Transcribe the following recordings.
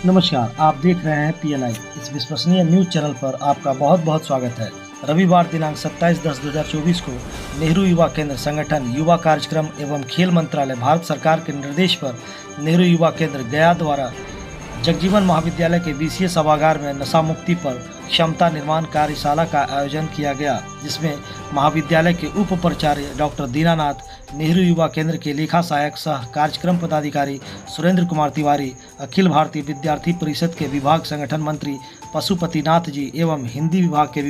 नमस्कार, आप देख रहे हैं PNI। इस विश्वसनीय न्यूज चैनल पर आपका बहुत बहुत स्वागत है। रविवार दिनांक 27/10/2024 को नेहरू युवा केंद्र संगठन युवा कार्यक्रम एवं खेल मंत्रालय भारत सरकार के निर्देश पर नेहरू युवा केंद्र गया द्वारा जगजीवन महाविद्यालय के BCA सभागार में नशा मुक्ति पर क्षमता निर्माण कार्यशाला का आयोजन किया गया, जिसमें महाविद्यालय के उप प्राचार्य डॉक्टर दीनानाथ, नेहरू युवा केंद्र के लेखा सहायक सह कार्यक्रम पदाधिकारी सुरेंद्र कुमार तिवारी, अखिल भारतीय विद्यार्थी परिषद के विभाग संगठन मंत्री पशुपतिनाथ जी एवं हिंदी विभाग के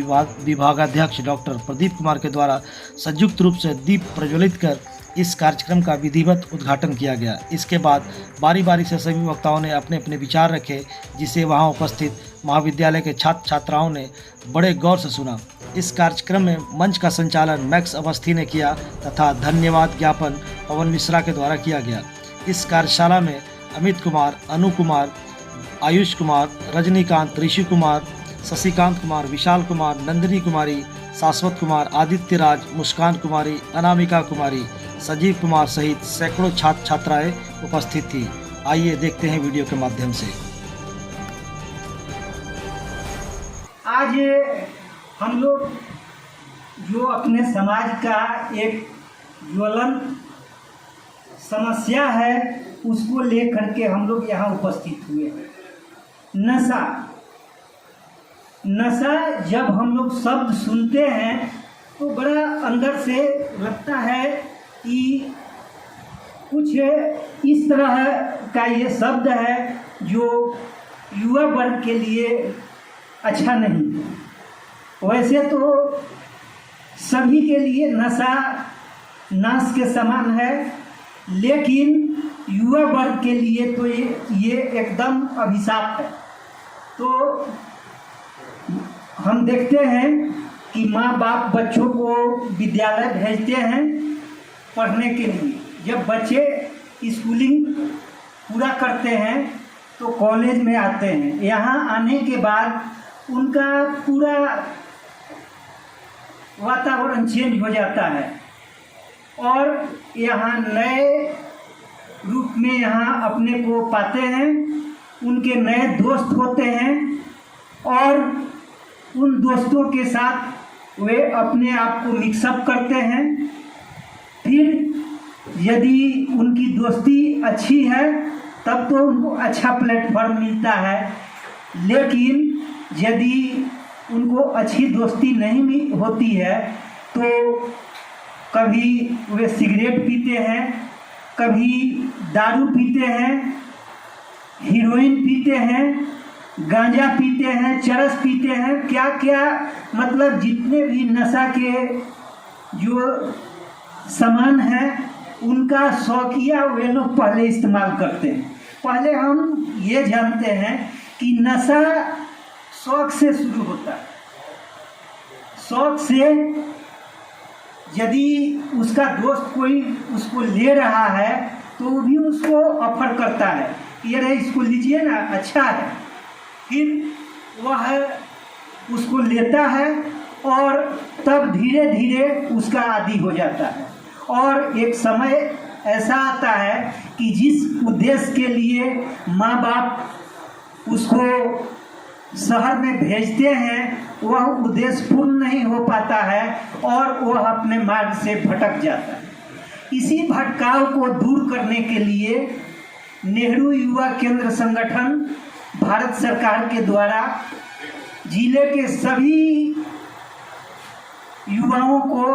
विभागाध्यक्ष डॉक्टर प्रदीप कुमार के द्वारा संयुक्त रूप से दीप प्रज्वलित कर इस कार्यक्रम का विधिवत उद्घाटन किया गया। इसके बाद बारी बारी से सभी वक्ताओं ने अपने अपने विचार रखे, जिसे वहां उपस्थित महाविद्यालय के छात्र छात्राओं ने बड़े गौर से सुना। इस कार्यक्रम में मंच का संचालन मैक्स अवस्थी ने किया तथा धन्यवाद ज्ञापन पवन मिश्रा के द्वारा किया गया। इस कार्यशाला में अमित कुमार, अनु कुमार, आयुष कुमार, रजनीकांत, ऋषि कुमार, शशिकांत कुमार, विशाल कुमार, नंदिनी कुमारी, शाश्वत कुमार, आदित्य राज, मुस्कान कुमारी, अनामिका कुमारी, संजीव कुमार सहित सैकड़ों छात्र छात्राएं उपस्थित थी। आइए देखते हैं वीडियो के माध्यम से। आज हम लोग जो अपने समाज का एक ज्वलंत समस्या है उसको लेकर के हम लोग यहाँ उपस्थित हुए हैं। नशा जब हम लोग शब्द सुनते हैं तो बड़ा अंदर से लगता है कि कुछ इस तरह का ये शब्द है जो युवा वर्ग के लिए अच्छा नहीं। वैसे तो सभी के लिए नशा नाश के समान है, लेकिन युवा वर्ग के लिए तो ये एकदम अभिशाप है। तो हम देखते हैं कि माँ बाप बच्चों को विद्यालय भेजते हैं पढ़ने के लिए। जब बच्चे स्कूलिंग पूरा करते हैं तो कॉलेज में आते हैं। यहाँ आने के बाद उनका पूरा वातावरण चेंज हो जाता है और यहाँ नए रूप में यहाँ अपने को पाते हैं। उनके नए दोस्त होते हैं और उन दोस्तों के साथ वे अपने आप को मिक्सअप करते हैं। फिर यदि उनकी दोस्ती अच्छी है तब तो उनको अच्छा प्लेटफॉर्म मिलता है, लेकिन यदि उनको अच्छी दोस्ती नहीं होती है तो कभी वे सिगरेट पीते हैं, कभी दारू पीते हैं, हीरोइन पीते हैं, गांजा पीते हैं, चरस पीते हैं, क्या क्या मतलब जितने भी नशा के जो सामान हैं उनका शौकिया वे लोग पहले इस्तेमाल करते हैं। पहले हम ये जानते हैं कि नशा शौक से शुरू होता है। शौक से यदि उसका दोस्त कोई उसको ले रहा है तो वो भी उसको ऑफर करता है कि अरे इसको लीजिए ना, अच्छा है। फिर वह उसको लेता है और तब धीरे धीरे उसका आदी हो जाता है। और एक समय ऐसा आता है कि जिस उद्देश्य के लिए माँ बाप उसको शहर में भेजते हैं वह उद्देश्य पूर्ण नहीं हो पाता है और वह अपने मार्ग से भटक जाता है। इसी भटकाव को दूर करने के लिए नेहरू युवा केंद्र संगठन भारत सरकार के द्वारा जिले के सभी युवाओं को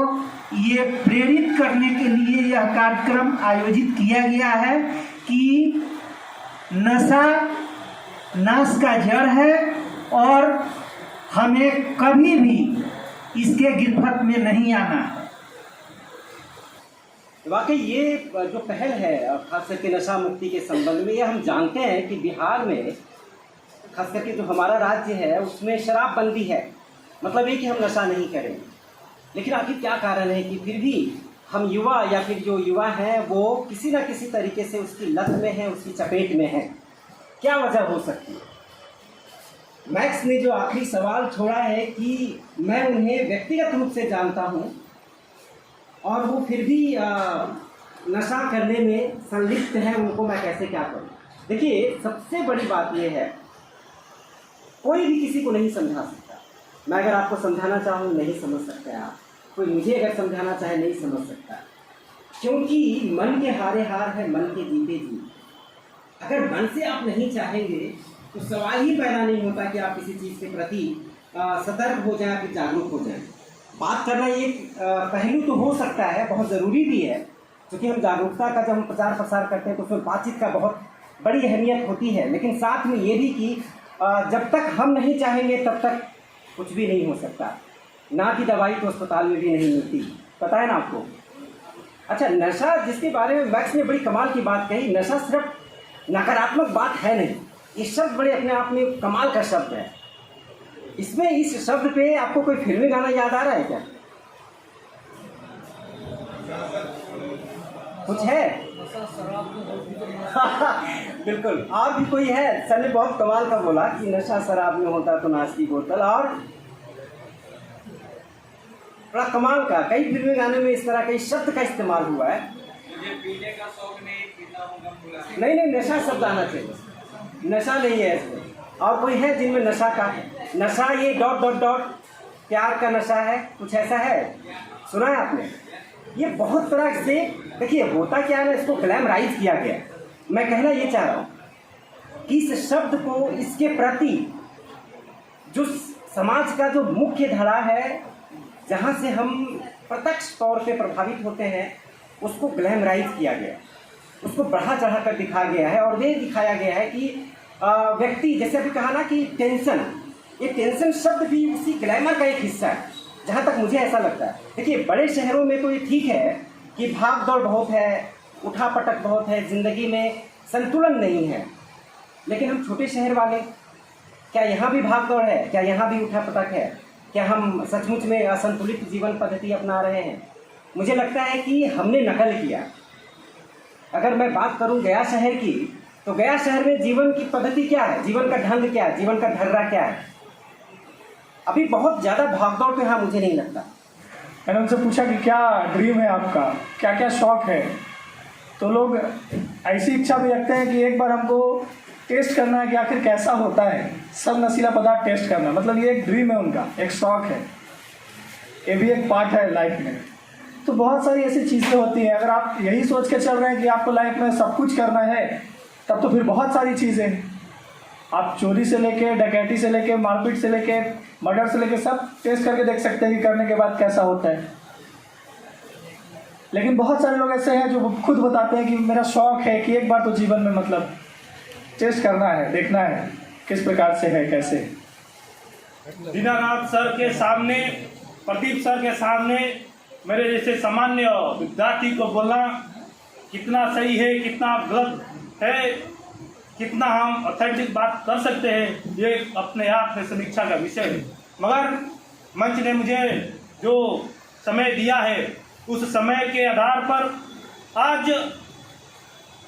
ये प्रेरित करने के लिए यह कार्यक्रम आयोजित किया गया है कि नशा नाश का जड़ है और हमें कभी भी इसके गिरफ्त में नहीं आना है। वाकई ये जो पहल है खास करके नशा मुक्ति के संबंध में, ये हम जानते हैं कि बिहार में खास करके जो हमारा राज्य है उसमें शराबबंदी है, मतलब ये कि हम नशा नहीं करेंगे। लेकिन आखिर क्या कारण है कि फिर भी हम युवा या फिर जो युवा हैं वो किसी न किसी तरीके से उसकी लत में है, उसकी चपेट में है? क्या वजह हो सकती है? मैक्स ने जो आखिरी सवाल छोड़ा है कि मैं उन्हें व्यक्तिगत रूप से जानता हूं और वो फिर भी नशा करने में संलिप्त है, उनको मैं कैसे क्या करूं? देखिए, सबसे बड़ी बात यह है, कोई भी किसी को नहीं समझा सकता। मैं अगर आपको समझाना चाहूँ नहीं समझ सकते आप, कोई मुझे अगर समझाना चाहे नहीं समझ सकता, क्योंकि मन के हारे हार है, मन के जीते जीत। अगर मन से आप नहीं चाहेंगे तो सवाल ही पैदा नहीं होता कि आप किसी चीज़ के प्रति सतर्क हो जाएं, फिर जागरूक हो जाएं। बात करना एक पहलू तो हो सकता है, बहुत ज़रूरी भी है, क्योंकि हम जागरूकता का जब हम प्रचार प्रसार करते हैं तो उसमें बातचीत का बहुत बड़ी अहमियत होती है। लेकिन साथ में ये भी कि जब तक हम नहीं चाहेंगे तब तक कुछ भी नहीं हो सकता। ना की दवाई तो अस्पताल में भी नहीं मिलती, पता है ना आपको। अच्छा, नशा जिसके बारे में मैक्स ने बड़ी कमाल की बात कही, नशा सिर्फ नकारात्मक बात है नहीं, ये शब्द बड़े अपने आप में कमाल का शब्द है। इसमें इस शब्द पे आपको कोई फिल्मी गाना याद आ रहा है क्या? कुछ है? बिल्कुल। और भी कोई है? सर ने बहुत कमाल का बोला कि नशा शराब में होता तो नाश की बोतल, और बड़ा कमाल का कई फिल्मी गाने में इस तरह कई शब्द का इस्तेमाल हुआ है। मुझे पीने का शौक नहीं, पीता हूँ गम भुलाने। नहीं, नशा शब्द आना चाहिए, नशा नहीं है इसमें। और कोई है जिनमें नशा का, नशा ये ... प्यार का नशा है, कुछ ऐसा है, सुना है आपने? ये बहुत तरह से, देखिए होता क्या है ना, इसको ग्लैमराइज किया गया। मैं कहना ये चाह रहा हूँ कि इस शब्द को, इसके प्रति जो समाज का जो मुख्य धड़ा है, जहाँ से हम प्रत्यक्ष तौर पे प्रभावित होते हैं, उसको ग्लैमराइज किया गया, उसको बढ़ा चढ़ा कर दिखाया गया है। और ये दिखाया गया है कि व्यक्ति, जैसे अभी कहा ना कि टेंशन, ये टेंशन शब्द भी उसी ग्लैमर का एक हिस्सा है, जहाँ तक मुझे ऐसा लगता है। देखिए, बड़े शहरों में तो ये ठीक है कि भाग दौड़ बहुत है, उठा पटक बहुत है, ज़िंदगी में संतुलन नहीं है। लेकिन हम छोटे शहर वाले, क्या यहाँ भी भाग दौड़ है? क्या यहाँ भी उठा पटक है? क्या हम सचमुच में असंतुलित जीवन पद्धति अपना रहे हैं? मुझे लगता है कि हमने नकल किया। अगर मैं बात करूं गया शहर की, तो गया शहर में जीवन की पद्धति क्या है, जीवन का ढंग क्या है, जीवन का ढर्रा क्या है? अभी बहुत ज़्यादा भागदौड़ पे यहाँ मुझे नहीं लगता। मैंने उनसे पूछा कि क्या ड्रीम है आपका, क्या क्या शौक है, तो लोग ऐसी इच्छा भी रखते हैं कि एक बार हमको टेस्ट करना है कि आखिर कैसा होता है सब नशीला पदार्थ टेस्ट करना। मतलब ये एक ड्रीम है उनका, एक शौक है, ये भी एक पार्ट है लाइफ में। तो बहुत सारी ऐसी चीज़ें होती हैं। अगर आप यही सोच के चल रहे हैं कि आपको लाइफ में सब कुछ करना है, तब तो फिर बहुत सारी चीज़ें, आप चोरी से लेके, डकैती से लेके, मारपीट से लेके, मर्डर से लेके सब टेस्ट करके देख सकते हैं कि करने के बाद कैसा होता है। लेकिन बहुत सारे लोग ऐसे हैं जो खुद बताते हैं कि मेरा शौक है कि एक बार तो जीवन में मतलब टेस्ट करना है, देखना है किस प्रकार से है, कैसे। दीनानाथ सर के सामने, प्रदीप सर के सामने मेरे जैसे सामान्य विद्यार्थी को बोलना कितना सही है, कितना गलत है, कितना हम ऑथेंटिक बात कर सकते हैं, ये अपने आप में समीक्षा का विषय है। मगर मंच ने मुझे जो समय दिया है, उस समय के आधार पर आज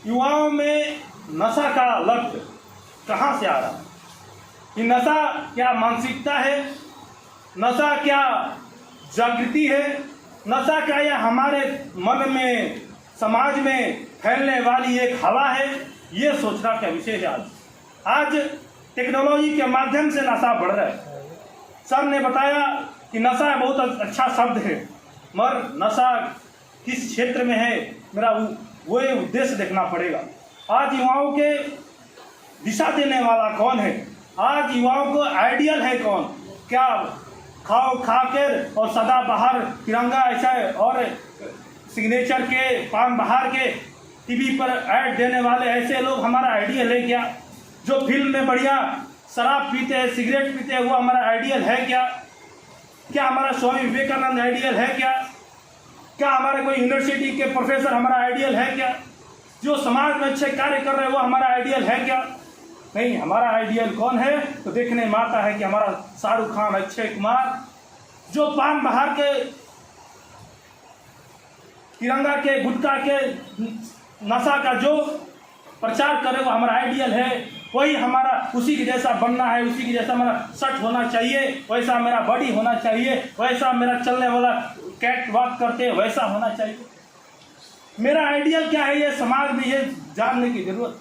युवाओं में नशा का लत कहाँ से आ रहा है? ये नशा क्या मानसिकता है? नशा क्या जागृति है? नशा क्या यह हमारे मन में, समाज में फैलने वाली एक हवा है? ये सोचना का विषय है। आज टेक्नोलॉजी के माध्यम से नशा बढ़ रहा है। सर ने बताया कि नशा बहुत अच्छा शब्द है, मगर नशा किस क्षेत्र में है, मेरा वो उद्देश्य देखना पड़ेगा। आज युवाओं के दिशा देने वाला कौन है? आज युवाओं को आइडियल है कौन? क्या खाओ खा कर और सदाबहार तिरंगा ऐसा और सिग्नेचर के पान बहार के टीवी पर ऐड देने वाले ऐसे लोग हमारा आइडियल है क्या? जो फिल्म में बढ़िया शराब पीते हैं, सिगरेट पीते हैं, वो हमारा आइडियल है क्या? क्या हमारा स्वामी विवेकानंद आइडियल है क्या? क्या हमारे कोई यूनिवर्सिटी के प्रोफेसर हमारा आइडियल है क्या? जो समाज में अच्छे कार्य कर रहे हैं वो हमारा आइडियल है क्या? नहीं। हमारा आइडियल कौन है? तो देखने में आता है कि हमारा शाहरुख खान, अक्षय कुमार, जो पान बहार के, तिरंगा के, गुटखा के, नशा का जो प्रचार करे वो हमारा आइडियल है। वही हमारा, उसी के जैसा बनना है, उसी के जैसा मेरा शर्ट होना चाहिए, वैसा मेरा बॉडी होना चाहिए, वैसा मेरा चलने वाला कैट वॉक करते वैसा होना चाहिए। मेरा आइडियल क्या है, ये समाज में ये जानने की जरूरत।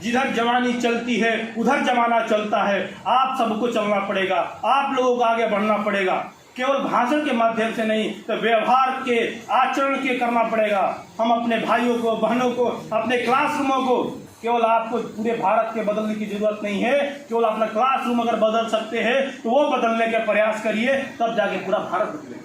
जिधर जवानी चलती है उधर जमाना चलता है। आप सबको चलना पड़ेगा, आप लोगों को आगे बढ़ना पड़ेगा। केवल भाषण के माध्यम से नहीं तो व्यवहार के, आचरण के करना पड़ेगा। हम अपने भाइयों को, बहनों को, अपने क्लासरूमों को, केवल आपको पूरे भारत के बदलने की जरूरत नहीं है। केवल अपना क्लासरूम अगर बदल सकते हैं तो वो बदलने का प्रयास करिए, तब जाके पूरा भारत बदलेगा।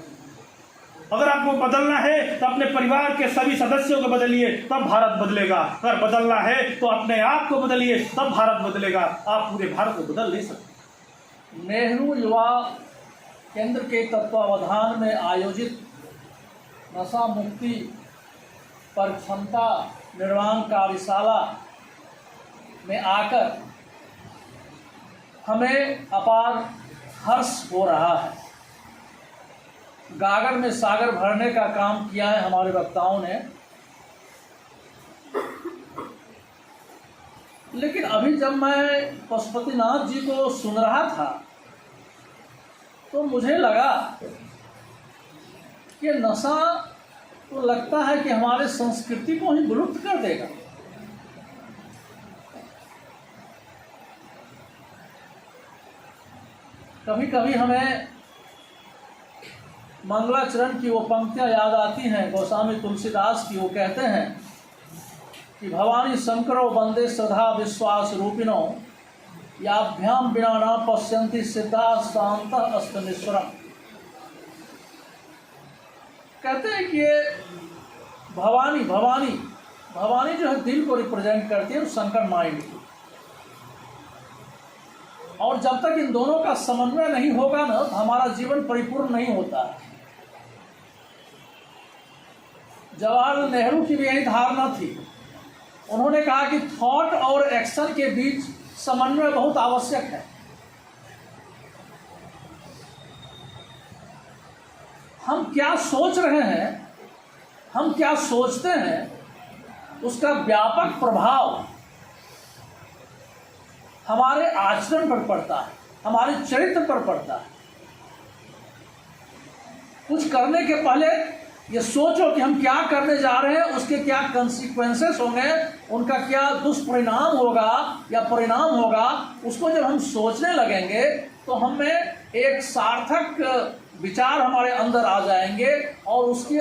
अगर आपको बदलना है तो अपने परिवार के सभी सदस्यों को बदलिए, तब भारत बदलेगा। अगर बदलना है तो अपने आप को बदलिए, तब भारत बदलेगा। आप पूरे भारत को बदल नहीं सकते। नेहरू युवा केंद्र के तत्वावधान में आयोजित नशा मुक्ति पर क्षमता निर्माण कार्यशाला में आकर हमें अपार हर्ष हो रहा है। गागर में सागर भरने का काम किया है हमारे वक्ताओं ने। लेकिन अभी जब मैं पशुपतिनाथ जी को सुन रहा था तो मुझे लगा कि नशा तो लगता है कि हमारे संस्कृति को ही विलुप्त कर देगा। कभी कभी हमें मंगलाचरण की वो पंक्तियां याद आती हैं गोस्वामी तुलसीदास की। वो कहते हैं कि भवानी शंकरो वंदे सदा विश्वास रूपिणो याभ्याम बिना न पश्यन्ति सिद्धा शांत अस्तमेश्वरम। कहते हैं कि ये भवानी भवानी भवानी जो है दिल को रिप्रेजेंट करती है, शंकर माइंड की। और जब तक इन दोनों का समन्वय नहीं होगा ना तो हमारा जीवन परिपूर्ण नहीं होता है। जवाहरलाल नेहरू की भी यही धारणा थी। उन्होंने कहा कि थॉट और एक्शन के बीच समन्वय बहुत आवश्यक है। हम क्या सोच रहे हैं, हम क्या सोचते हैं, उसका व्यापक प्रभाव हमारे आचरण पर पड़ता है, हमारे चरित्र पर पड़ता है। कुछ करने के पहले ये सोचो कि हम क्या करने जा रहे हैं, उसके क्या कंसिक्वेंसेस होंगे, उनका क्या दुष्परिणाम होगा या परिणाम होगा। उसको जब हम सोचने लगेंगे तो हमें एक सार्थक विचार हमारे अंदर आ जाएंगे और उसके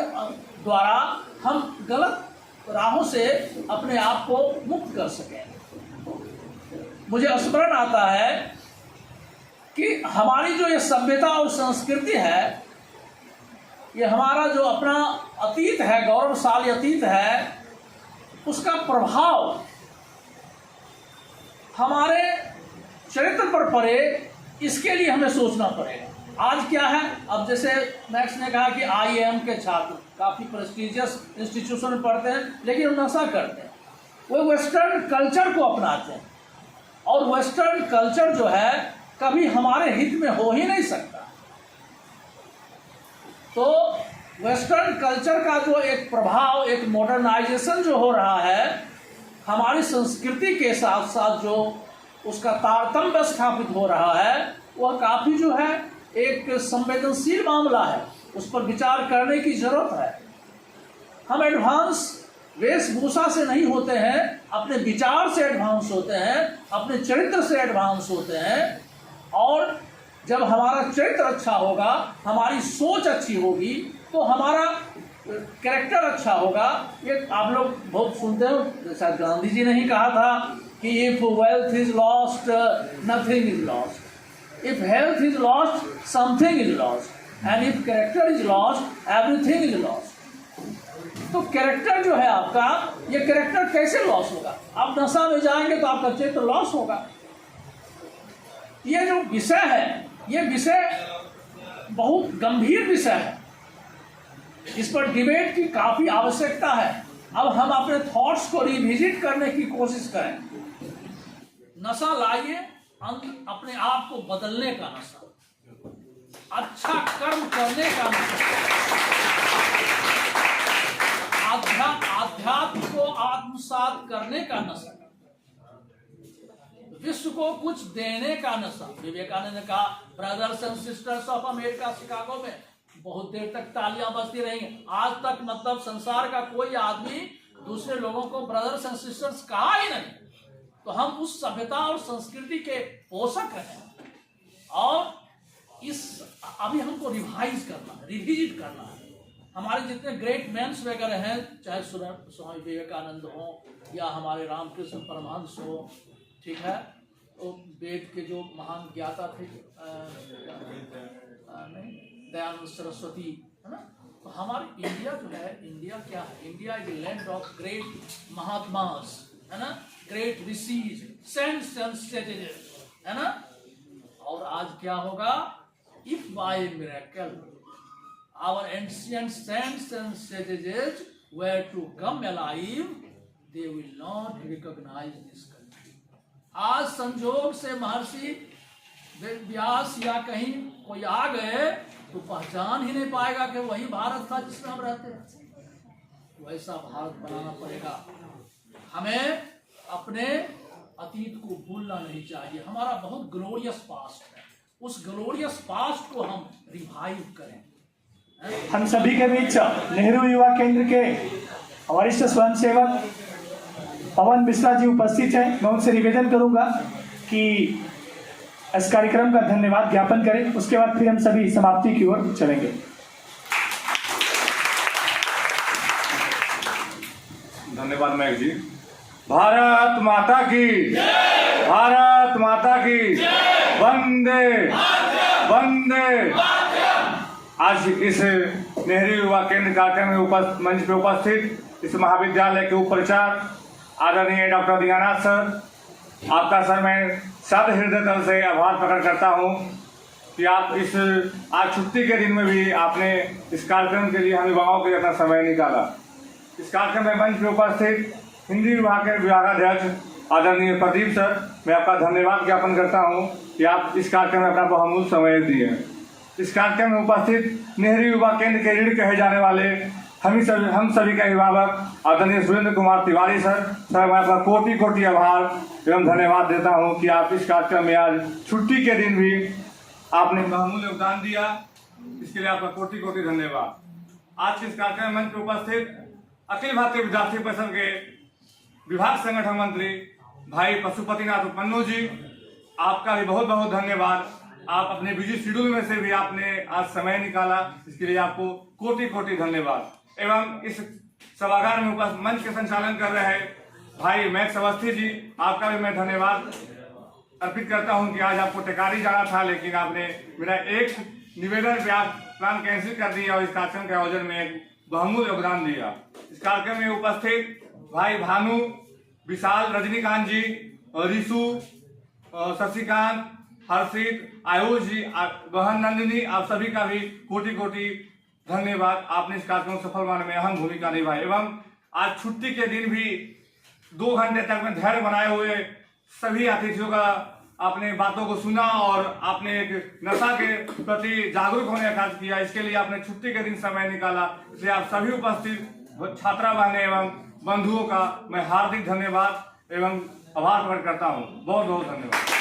द्वारा हम गलत राहों से अपने आप को मुक्त कर सकेंगे। मुझे स्मरण आता है कि हमारी जो ये सभ्यता और संस्कृति है, ये हमारा जो अपना अतीत है, गौरवशाली अतीत है, उसका प्रभाव हमारे चरित्र पर पड़े, इसके लिए हमें सोचना पड़ेगा। आज क्या है, अब जैसे मैक्स ने कहा कि IIM के छात्र काफ़ी प्रेस्टिजियस इंस्टीट्यूशन में पढ़ते हैं लेकिन वो नशा करते हैं, वो वेस्टर्न कल्चर को अपनाते हैं। और वेस्टर्न कल्चर जो है कभी हमारे हित में हो ही नहीं सकता। तो वेस्टर्न कल्चर का जो एक प्रभाव, एक मॉडर्नाइजेशन जो हो रहा है, हमारी संस्कृति के साथ साथ जो उसका तारतम्य स्थापित हो रहा है, वह काफ़ी जो है एक संवेदनशील मामला है। उस पर विचार करने की जरूरत है। हम एडवांस वेशभूषा से नहीं होते हैं, अपने विचार से एडवांस होते हैं, अपने चरित्र से एडवांस होते हैं। और जब हमारा चरित्र अच्छा होगा, हमारी सोच अच्छी होगी, तो हमारा कैरेक्टर अच्छा होगा। ये आप लोग बहुत सुनते हो, जैसा गांधी जी ने ही कहा था कि if wealth is lost nothing is lost, if health is lost something is lost, and if character is lost everything is lost. तो कैरेक्टर जो है आपका, ये कैरेक्टर कैसे लॉस होगा? आप नशा में जाएंगे तो आपका चरित्र लॉस होगा। ये जो विषय है, ये विषय बहुत गंभीर विषय है, इस पर डिबेट की काफ़ी आवश्यकता है। अब हम अपने थॉट्स को रिविजिट करने की कोशिश करें। नशा लाइए, अपने आप को बदलने का नशा, अच्छा कर्म करने का नशा, आध्यात्म को आत्मसात करने का नशा, विश्व को कुछ देने का नशा। विवेकानंद ने कहा, brothers and sisters of America Chicago में बहुत देर तक तालियां बजती रहेंगी। आज तक मतलब संसार का कोई आदमी दूसरे लोगों को ब्रदर्स एंड सिस्टर्स कहा ही नहीं। तो हम उस सभ्यता और संस्कृति के पोषक हैं। और इस अभी हमको रिवाइज करना है, रिविजिट करना है। हमारे जितने ग्रेट मैन्स वगैरह हैं, चाहे स्वामी विवेकानंद हो या हमारे रामकृष्ण परमहंस हो, ठीक है, तो वेद के जो महान ज्ञाता थे, दयानंद सरस्वती, है ना। तो हमारी इंडिया जो है, इंडिया क्या है? India is land of great mahatmas, है ना, great rishis, saints and sages, है ना। और आज क्या होगा? If by miracle our ancient saints and sages were to come alive, they will not recognize this country. आज संजोग से महर्षि व्यास या कहीं कोई आ गए तो पहचान ही नहीं पाएगा कि वही भारत था जिसमें हम रहते हैं। वैसा भारत बनाना पड़ेगा। हमें अपने अतीत को भूलना नहीं चाहिए। हमारा बहुत ग्लोरियस पास्ट है, उस ग्लोरियस पास्ट को हम रिवाइव करें। हम सभी के बीच नेहरू युवा केंद्र के वरिष्ठ स्वयंसेवक पवन मिश्रा जी उपस्थित हैं। मैं उनसे निवेदन करूंगा कि इस कार्यक्रम का धन्यवाद ज्ञापन करें, उसके बाद फिर हम सभी समाप्ति की ओर चलेंगे। धन्यवाद महक जी। भारत माता की, भारत माता की, वंदे वंदे। आज इस नेहरू युवा केंद्र कार्यक्रम में मंच पे उपस्थित इस महाविद्यालय के उपाचार्य आदरणीय डॉक्टर दियानाथ सर, आपका सर मैं सादे हृदय तल से आभार प्रकट करता हूं कि आप इस आज छुट्टी के दिन में भी आपने इस कार्यक्रम के लिए हम युवाओं के लिए अपना समय निकाला। इस कार्यक्रम में मंच पे उपस्थित हिंदी विभाग के विभागाध्यक्ष आदरणीय प्रदीप सर, मैं आपका धन्यवाद ज्ञापन करता हूं कि आप इस कार्यक्रम में अपना बहुमूल्य समय दिए। इस कार्यक्रम में उपस्थित नेहरू युवा केंद्र के ऋण कहे जाने वाले हम सभी का अभिभावक आदरणीय सुरेंद्र कुमार तिवारी सर, मैं आपका कोटि कोटि आभार एवं धन्यवाद देता हूं कि आप इस कार्यक्रम में आज छुट्टी के दिन भी आपने बहुमूल्य योगदान दिया। इसके लिए आपका कोटि कोटि धन्यवाद। आज के इस कार्यक्रम मंच पर उपस्थित अखिल भारतीय विद्यार्थी परिषद के विभाग संगठन मंत्री भाई पशुपतिनाथ पन्नू जी, आपका भी बहुत बहुत धन्यवाद। आप अपने बिजी शेड्यूल में से भी आपने आज समय निकाला, इसके लिए आपको कोटि कोटि धन्यवाद। एवं इस सभागार में उपस्थित मंच के संचालन कर रहे भाई मैक्स अवस्थी जी, आपका भी मैं धन्यवाद अर्पित करता हूं कि आज आपको टेकारी जाना था, लेकिन आपने मेरा एक निवेदन पे आप प्लान कैंसिल कर दिया और इस कार्यक्रम के आयोजन में एक बहुमूल्य योगदान दिया। इस कार्यक्रम में उपस्थित भाई भानु, विशाल, रजनीकांत जी, ऋषु, शशिकांत, हर्षित, आयुष जी, बहन नंदिनी, आप सभी का भी कोटि कोटि धन्यवाद। आपने इस कार्यक्रम को सफल बनाने में अहम भूमिका निभाई। एवं आज छुट्टी के दिन भी 2 घंटे तक में धैर्य बनाए हुए सभी अतिथियों का आपने बातों को सुना और आपने एक नशा के प्रति जागरूक होने का कार्य किया। इसके लिए आपने छुट्टी के दिन समय निकाला, इसलिए आप सभी उपस्थित छात्रा बहने एवं बंधुओं का मैं हार्दिक धन्यवाद एवं आभार प्रकट करता हूँ। बहुत बहुत धन्यवाद।